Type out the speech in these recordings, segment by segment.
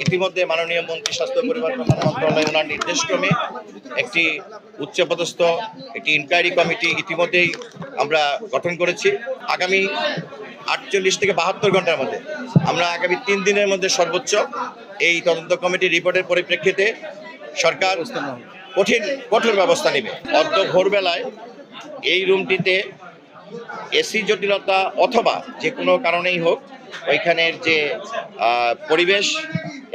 ইতিমধ্যে মাননীয় মন্ত্রী স্বাস্থ্য পরিবার কল্যাণ মন্ত্রণালয় ওনার নির্দেশক্রমে একটি উচ্চপদস্থ একটি ইনকোয়ারি কমিটি ইতিমধ্যেই আমরা গঠন করেছি। আগামী 48 থেকে 72 ঘন্টার মধ্যে আমরা আগামী 3 দিনের মধ্যে সর্বোচ্চ এই তদন্ত কমিটির রিপোর্টের পরিপ্রেক্ষিতে সরকার কঠোর ব্যবস্থা নেবে। অদ্য ভোরবেলায় এই রুমটিতে এসি জটিলতা অথবা যে কোনো কারণেই হোক ওইখানের যে পরিবেশ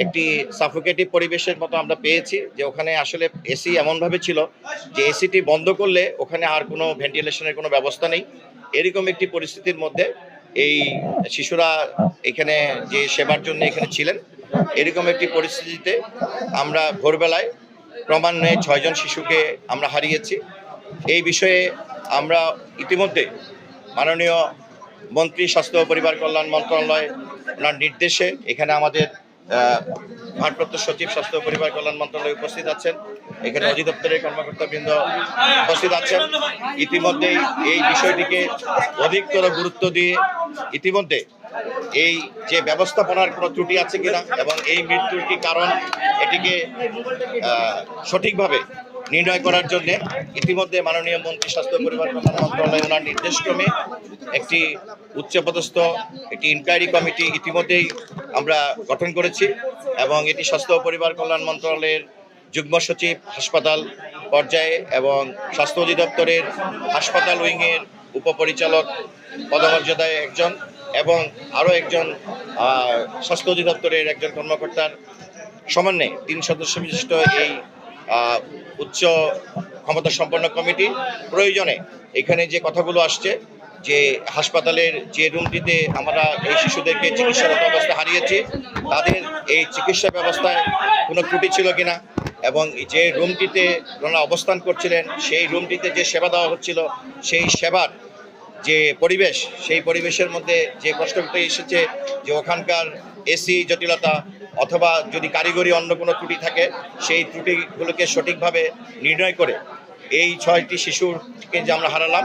একটি সাফোকেটিভ পরিবেশের মতো আমরা পেয়েছি, যে ওখানে আসলে এসি এমনভাবে ছিল যে এসিটি বন্ধ করলে ওখানে আর কোনো ভেন্টিলেশনের কোনো ব্যবস্থা নেই। এরকম একটি পরিস্থিতির মধ্যে এই শিশুরা এখানে যে সেবার জন্য এখানে ছিলেন, এরকম একটি পরিস্থিতিতে আমরা ভোরবেলায় ক্রমান্বয়ে 6 জন শিশুকে আমরা হারিয়েছি। এই বিষয়ে আমরা ইতিমধ্যে মাননীয় মন্ত্রী স্বাস্থ্য ও পরিবার কল্যাণ মন্ত্রণালয় ওনার নির্দেশে এখানে আমাদের ভারপ্রাপ্ত সচিব স্বাস্থ্য ও পরিবার কল্যাণ মন্ত্রণালয়ে উপস্থিত আছেন, এখানে অধিদপ্তরের কর্মকর্তাবৃন্দ উপস্থিত আছেন। ইতিমধ্যেই এই বিষয়টিকে অধিকতর গুরুত্ব দিয়ে ইতিমধ্যে এই যে ব্যবস্থাপনার কোনো ত্রুটি আছে কিনা এবং এই মৃত্যুর কি কারণ এটিকে সঠিকভাবে নির্ণয় করার জন্য ইতিমধ্যে মাননীয় মন্ত্রী স্বাস্থ্য পরিবার কল্যাণ মন্ত্রণালয় ওনার নির্দেশক্রমে একটি উচ্চপদস্থ একটি ইনকোয়ারি কমিটি ইতিমধ্যেই আমরা গঠন করেছি এবং এটি স্বাস্থ্য ও পরিবার কল্যাণ মন্ত্রণালয়ের যুগ্ম সচিব হাসপাতাল পর্যায়ে এবং স্বাস্থ্য অধিদপ্তরের হাসপাতাল উইংয়ের উপপরিচালক পদমর্যাদায় একজন এবং আরও একজন স্বাস্থ্য অধিদপ্তরের একজন কর্মকর্তার সমন্বয়ে 3 সদস্য বিশিষ্ট এই উচ্চ ক্ষমতা সম্পন্ন কমিটি প্রয়োজনে এখানে যে কথাগুলো আসছে যে হাসপাতালের যে রুমটিতে আমরা এই শিশুদেরকে চিকিৎসারত অবস্থায় হারিয়েছি তাদের এই চিকিৎসা ব্যবস্থায় কোনো ত্রুটি ছিল কিনা এবং যে রুমটিতে ওনারা অবস্থান করছিলেন সেই রুমটিতে যে সেবা দেওয়া হচ্ছিল সেই সেবার যে পরিবেশ সেই পরিবেশের মধ্যে যে প্রশ্নটি এসেছে যে ওখানকার এসি জটিলতা অথবা যদি কারিগরি অন্য কোনো ত্রুটি থাকে সেই ত্রুটিগুলোকে সঠিকভাবে নির্ণয় করে এই 6টি শিশুকে যে আমরা হারালাম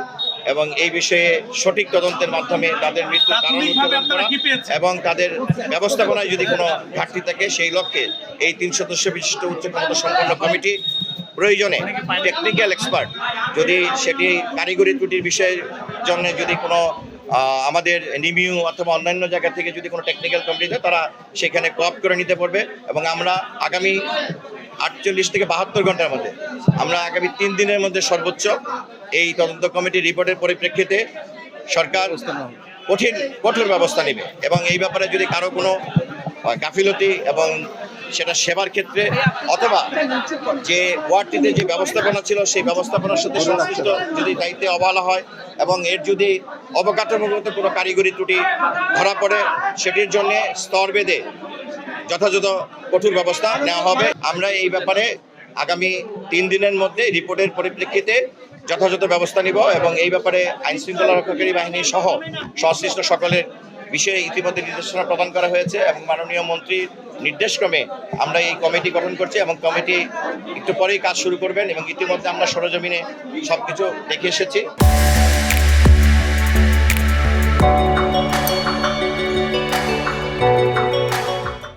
এবং এই বিষয়ে সঠিক তদন্তের মাধ্যমে তাদের মৃত্যুর কারণ উদ্ভাবন করা এবং তাদের ব্যবস্থাপনায় যদি কোনো ঘাটতি থাকে সেই লক্ষ্যে এই 3 সদস্য বিশিষ্ট উচ্চ ক্ষমতা সম্পন্ন কমিটি প্রয়োজনে টেকনিক্যাল এক্সপার্ট যদি সেটি কারিগরি ত্রুটির বিষয়ের জন্য যদি কোনো আমাদের নিমিউ অথবা অন্যান্য জায়গা থেকে যদি কোনো টেকনিক্যাল কমিটি হয় তারা সেখানে কোঅপ করে নিতে পারবে এবং আমরা আগামী 48 থেকে 72 ঘন্টার মধ্যে আমরা আগামী 3 দিনের মধ্যে সর্বোচ্চ এই তদন্ত কমিটির রিপোর্টের পরিপ্রেক্ষিতে সরকার কঠোর ব্যবস্থা নেবে এবং এই ব্যাপারে যদি কারো কোনো গাফিলতি এবং সেটা সেবার ক্ষেত্রে অথবা যে ওয়ার্ডটিতে যে ব্যবস্থাপনা ছিল সেই ব্যবস্থাপনার সাথে সংশ্লিষ্ট যদি দায়িত্বে অবহেলা হয় এবং এর যদি অবকাঠামোগত কোনো কারিগরি ত্রুটি ধরা পড়ে সেটির জন্য স্তরভেদে যথাযথ কঠোর ব্যবস্থা নেওয়া হবে। আমরা এই ব্যাপারে আগামী 3 দিনের মধ্যে রিপোর্টের পরিপ্রেক্ষিতে যথাযথ ব্যবস্থা নিব এবং এই ব্যাপারে আইনশৃঙ্খলা রক্ষাকারী বাহিনী সহ সংশ্লিষ্ট সকলের বিষয়ে ইতিমধ্যে নির্দেশনা প্রদান করা হয়েছে এবং মাননীয় মন্ত্রীর নির্দেশক্রমে আমরা এই কমিটি গঠন করছি এবং কমিটি একটু পরেই কাজ শুরু করবেন এবং ইতিমধ্যে আমরা সরজমিনে সবকিছু দেখে এসেছি।